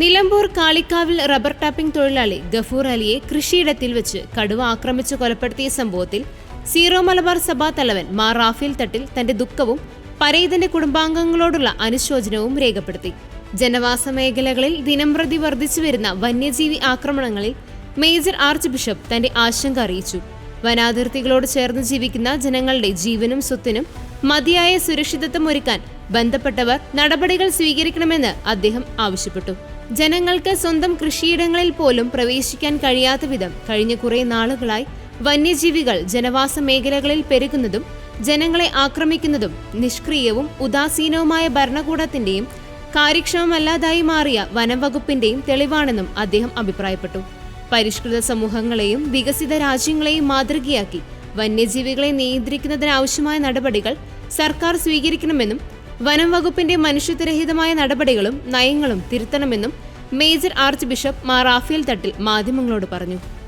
Nilambur കാളിക്കാവിൽ rubber tapping തൊഴിലാളി ഗഫൂർ അലിയെ കൃഷിയിടത്തിൽ വെച്ച് കടുവ ആക്രമിച്ച് കൊലപ്പെടുത്തിയ സംഭവത്തിൽ സീറോ മലബാർ സഭാ തലവൻ മാർ റാഫേൽ തട്ടിൽ തന്റെ ദുഃഖവും പരേതന്റെ കുടുംബാംഗങ്ങളോടുള്ള അനുശോചനവും രേഖപ്പെടുത്തി. ജനവാസ മേഖലകളിൽ ദിനംപ്രതി വർദ്ധിച്ചുവരുന്ന വന്യജീവി ആക്രമണങ്ങളിൽ മേജർ ആർച്ച് ബിഷപ്പ് തന്റെ ആശങ്ക അറിയിച്ചു. വനാതിർത്തികളോട് ചേർന്ന് ജീവിക്കുന്ന ജനങ്ങളുടെ ജീവനും സ്വത്തിനും മതിയായ സുരക്ഷിതത്വം ഒരുക്കാൻ ബന്ധപ്പെട്ടവർ നടപടികൾ സ്വീകരിക്കണമെന്ന് അദ്ദേഹം ആവശ്യപ്പെട്ടു. ജനങ്ങൾക്ക് സ്വന്തം കൃഷിയിടങ്ങളിൽ പോലും പ്രവേശിക്കാൻ കഴിയാത്ത വിധം കഴിഞ്ഞ കുറെ നാളുകളായി വന്യജീവികൾ ജനവാസ മേഖലകളിൽ പെരുകുന്നതും ജനങ്ങളെ ആക്രമിക്കുന്നതും നിഷ്ക്രിയവും ഉദാസീനവുമായ ഭരണകൂടത്തിന്റെയും കാര്യക്ഷമമല്ലാതായി മാറിയ വനംവകുപ്പിന്റെയും തെളിവാണെന്നും അദ്ദേഹം അഭിപ്രായപ്പെട്ടു. പരിഷ്കൃത സമൂഹങ്ങളെയും വികസിത രാജ്യങ്ങളെയും മാതൃകയാക്കി വന്യജീവികളെ നിയന്ത്രിക്കുന്നതിനാവശ്യമായ നടപടികൾ സർക്കാർ സ്വീകരിക്കണമെന്നും വനം വകുപ്പിന്റെ മനുഷ്യത്വരഹിതമായ നടപടികളും നയങ്ങളും തിരുത്തണമെന്നും major archbishop Mar Raphael Thattil മാധ്യമങ്ങളോട് പറഞ്ഞു.